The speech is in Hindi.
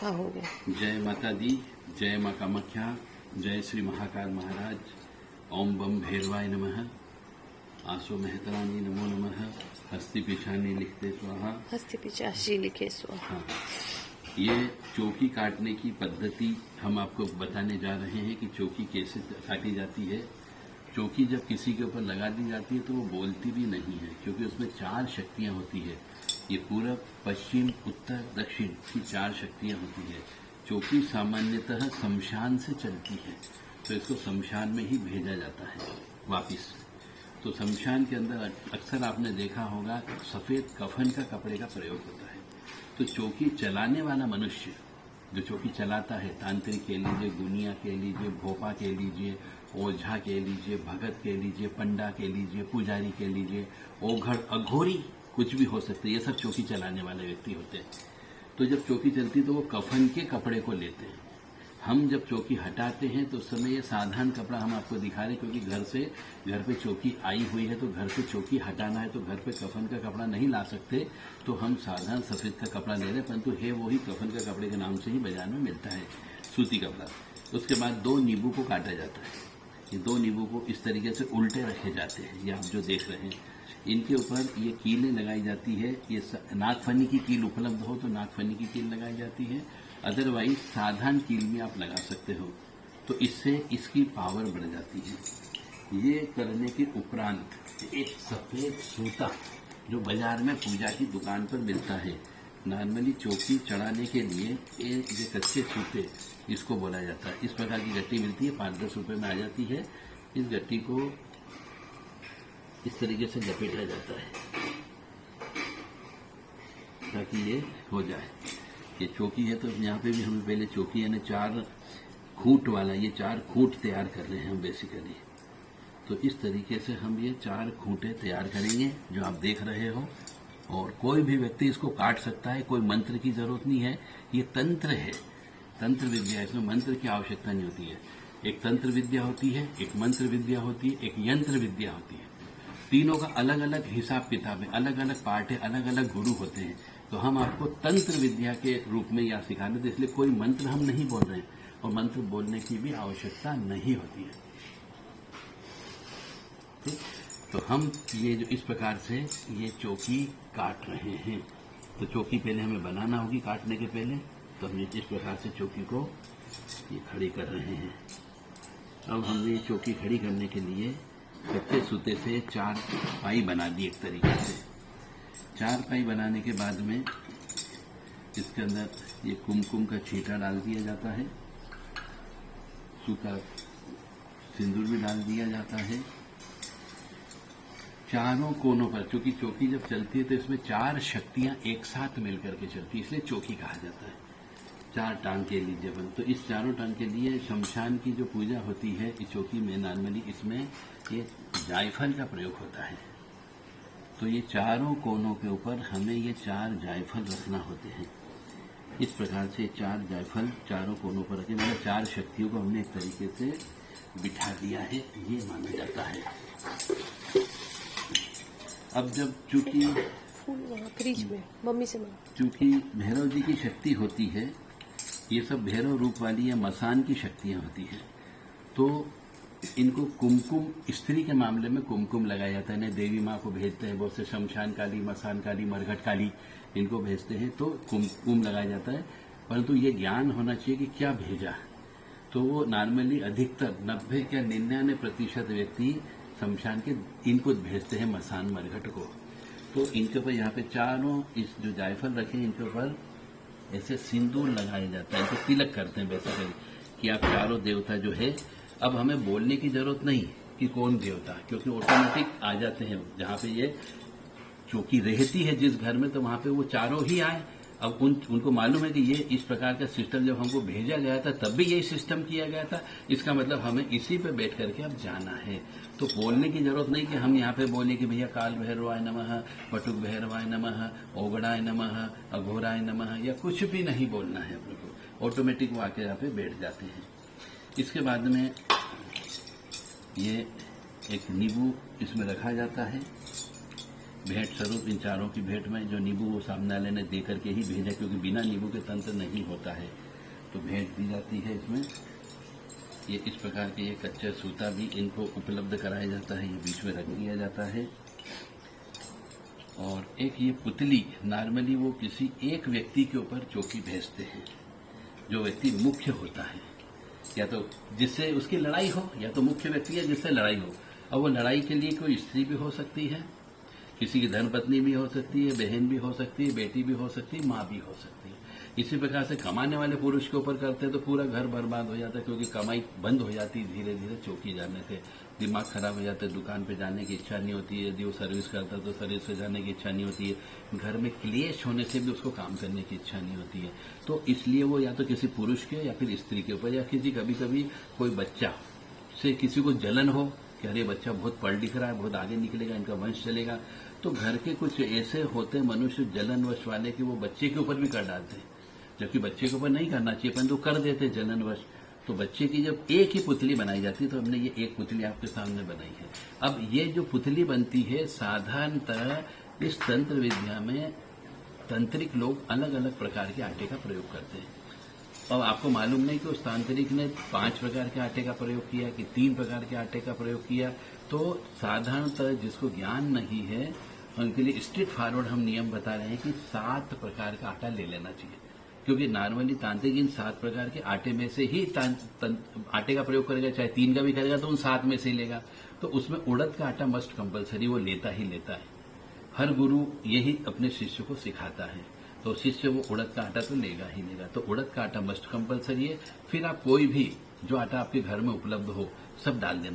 कथा होंगे। जय माता दी, जय माँ कामाख्या, जय श्री महाकाल महाराज। ओम बम भैरवाय नमः। आसो मेहतरानी नमो नमः। हस्ति पिछानी लिखते स्वाहा। हस्ति पिचाशी लिखे स्वाहा। हाँ, ये चौकी काटने की पद्धति हम आपको बताने जा रहे हैं कि चौकी कैसे काटी जाती है। चौकी जब किसी के ऊपर लगा दी जाती है तो वो बोलती भी नहीं है, क्योंकि उसमें 4 शक्तियाँ होती है। ये पूरब, पश्चिम, उत्तर, दक्षिण की 4 शक्तियाँ होती है। चौकी सामान्यतः शमशान से चलती है, तो इसको शमशान में ही भेजा जाता है वापिस। तो शमशान के अंदर अक्सर आपने देखा होगा सफ़ेद कफन का कपड़े का प्रयोग होता है। तो चौकी चलाने वाला मनुष्य, जो चौकी चलाता है, तांत्रिक कह लीजिए, गुनिया कह लीजिए, भोपा कह लीजिए, ओझा कह लीजिए, भगत कह लीजिए, पंडा कह लीजिए, पुजारी कह लीजिए, ओघड़, अघोरी, कुछ भी हो सकते हैं। ये सब चौकी चलाने वाले व्यक्ति होते हैं। तो जब चौकी चलती तो वो कफन के कपड़े को लेते हैं। हम जब चौकी हटाते हैं तो उस समय ये साधारण कपड़ा हम आपको दिखा रहे हैं, क्योंकि घर पे चौकी आई हुई है, तो घर से चौकी हटाना है तो घर पे कफन का कपड़ा नहीं ला सकते, तो हम साधारण सफ़ेद का कपड़ा ले रहे हैं, परंतु है वही कफन का कपड़े के नाम से ही बाजार में मिलता है, सूती कपड़ा। उसके बाद 2 नींबू को काटा जाता है। ये 2 नींबू को इस तरीके से उल्टे रखे जाते हैं। ये आप जो देख रहे हैं, इनके ऊपर ये कीलें लगाई जाती है। ये नागफनी की कील उपलब्ध हो तो नागफनी की कील लगाई जाती है, अदरवाइज साधारण कील भी आप लगा सकते हो, तो इससे इसकी पावर बढ़ जाती है। ये करने के उपरांत एक सफ़ेद सूता जो बाजार में पूजा की दुकान पर मिलता है, नॉर्मली चौकी चढ़ाने के लिए ये कच्चे सूते, इसको बोला जाता है। इस प्रकार की गट्टी मिलती है, 5-10 रुपये में आ जाती है। इस गट्टी को इस तरीके से लपेटा जाता है ताकि ये हो जाए। ये चौकी है तो यहाँ पे भी हमें पहले चौकी यानी 4 खूंट वाला, ये 4 खूंट तैयार कर रहे हैं हम बेसिकली। तो इस तरीके से हम ये 4 खूंटे तैयार करेंगे जो आप देख रहे हो, और कोई भी व्यक्ति इसको काट सकता है, कोई मंत्र की जरूरत नहीं है। ये तंत्र है, तंत्र विद्या, इसमें मंत्र की आवश्यकता नहीं होती है। एक तंत्र विद्या होती है, एक मंत्र विद्या होती है, एक यंत्र विद्या होती है। तीनों का अलग अलग हिसाब किताब है, अलग अलग पार्ट है, अलग अलग गुरु होते हैं। तो हम आपको तंत्र विद्या के रूप में यह सिखा रहे थे, इसलिए कोई मंत्र हम नहीं बोल रहे हैं, और मंत्र बोलने की भी आवश्यकता नहीं होती है। ठीक, तो हम ये जो इस प्रकार से ये चौकी काट रहे हैं। तो चौकी पहले हमें बनाना होगी काटने के पहले, तो हम इस प्रकार से चौकी को ये खड़ी कर रहे हैं। अब हमने ये चौकी खड़ी करने के लिए कच्चे सूते से 4 पाई बना दी। एक तरीके से 4 पाई बनाने के बाद में इसके अंदर ये कुमकुम का छींटा डाल दिया जाता है, सूखा सिंदूर भी डाल दिया जाता है। चारों कोनों पर, क्योंकि चौकी जब चलती है तो इसमें 4 शक्तियां एक साथ मिलकर के चलती है, इसलिए चौकी कहा जाता है। 4 टांग के लीजिए अपन, तो इस 4 टांग के लिए शमशान की जो पूजा होती है इस चौकी में, नॉर्मली इसमें ये जायफल का प्रयोग होता है। तो ये चारों कोनों के ऊपर हमें ये 4 जायफल रखना होते हैं। इस प्रकार से 4 जायफल चारों कोनों पर रखे, मतलब 4 शक्तियों को हमने एक तरीके से बिठा दिया है, ये माना जाता है। अब जब चूंकि फ्रिज में मम्मी से चूंकि भैरव जी की शक्ति होती है, ये सब भैरव रूप वाली या मसान की शक्तियां होती हैं, तो इनको कुमकुम, स्त्री के मामले में कुमकुम लगाया जाता है। देवी माँ को भेजते हैं, बहुत से शमशान काली, मसान काली, मरघट काली, इनको भेजते हैं तो कुमकुम लगाया जाता है। परंतु ये ज्ञान होना चाहिए कि क्या भेजा, तो वो नॉर्मली अधिकतर 90 या 99% व्यक्ति शमशान के इनको भेजते हैं, मसान मरघट को। तो इनके ऊपर यहाँ पे चारों इस जो जायफल रखे हैं इनके ऊपर ऐसे सिंदूर लगाया जाता है, इनको तिलक करते हैं बेसिकली कि आप चारों देवता जो है, अब हमें बोलने की जरूरत नहीं कि कौन देवता, क्योंकि ऑटोमेटिक आ जाते हैं। जहाँ पे ये चौकी रहती है जिस घर में, तो वहाँ पे वो चारों ही आए। अब उनको मालूम है कि ये इस प्रकार का सिस्टम जब हमको भेजा गया था तब भी यही सिस्टम किया गया था, इसका मतलब हमें इसी पे बैठ करके अब जाना है। तो बोलने की जरूरत नहीं कि हम यहाँ पे बोले कि भैया काल भैरवाय नमः, बटुक भैरवाय नमः, ओगड़ाय नमः, अघोराय नमः, या कुछ भी नहीं बोलना है अपने को, ऑटोमेटिक वो आके यहाँ पे बैठ जाते हैं। इसके बाद में ये एक नींबू इसमें रखा जाता है। भेंट स्वरूप इन चारों की भेंट में जो नींबू वो सामने वाले ने दे करके ही भेजा, क्योंकि बिना नींबू के तंत्र नहीं होता है, तो भेंट दी जाती है इसमें। ये इस प्रकार के ये कच्चा सूता भी इनको उपलब्ध कराया जाता है, ये बीच में रख दिया जाता है। और एक ये पुतली, नॉर्मली वो किसी एक व्यक्ति के ऊपर चौकी भेजते हैं, जो व्यक्ति मुख्य होता है, या तो जिससे उसकी लड़ाई हो, या तो मुख्य व्यक्ति है जिससे लड़ाई हो। अब वो लड़ाई के लिए कोई स्त्री भी हो सकती है, किसी की धर्मपत्नी भी हो सकती है, बहन भी हो सकती है, बेटी भी हो सकती है, माँ भी हो सकती है। इसी प्रकार से कमाने वाले पुरुष के ऊपर करते हैं तो पूरा घर बर्बाद हो जाता है, क्योंकि कमाई बंद हो जाती है धीरे धीरे चौकी जाने से। दिमाग खराब हो जाता है, दुकान पे जाने की इच्छा नहीं होती है, यदि वो सर्विस करता है तो सर्विस पे जाने की इच्छा नहीं होती है, घर में क्लेश होने से भी उसको काम करने की इच्छा नहीं होती है। तो इसलिए वो या तो किसी पुरुष के या फिर स्त्री के ऊपर, या किसी कभी कभी कोई बच्चा से किसी को जलन हो कि अरे बच्चा बहुत पढ़ लिख रहा है, बहुत आगे निकलेगा, इनका वंश चलेगा, तो घर के कुछ ऐसे होते मनुष्य जलनवश वाले कि वो बच्चे के ऊपर भी कर डालते हैं, जबकि बच्चे के ऊपर नहीं करना चाहिए, परंतु कर देते जलनवश। तो बच्चे की जब एक ही पुतली बनाई जाती है, तो हमने ये एक पुतली आपके सामने बनाई है। अब ये जो पुतली बनती है, साधारणतः इस तंत्र विद्या में तंत्रिक लोग अलग अलग प्रकार के आटे का प्रयोग करते हैं। अब आपको मालूम नहीं कि उस तांत्रिक ने 5 प्रकार के आटे का प्रयोग किया कि 3 प्रकार के आटे का प्रयोग किया। तो साधारणतः जिसको ज्ञान नहीं है उनके लिए स्ट्रेट फॉरवर्ड हम नियम बता रहे हैं कि 7 प्रकार का आटा ले लेना चाहिए, क्योंकि नॉर्मली तांत्रिक इन 7 प्रकार के आटे में से ही आटे का प्रयोग करेगा, चाहे 3 का भी करेगा तो उन 7 में से ही लेगा। तो उसमें उड़द का आटा मस्ट कंपलसरी वो लेता ही लेता है। हर गुरु यही अपने शिष्य को सिखाता है, तो शिष्य वो उड़द का आटा तो लेगा ही लेगा। तो उड़द का आटा मस्ट कंपलसरी है। फिर आप कोई भी जो आटा आपके घर में उपलब्ध हो सब डाल देना।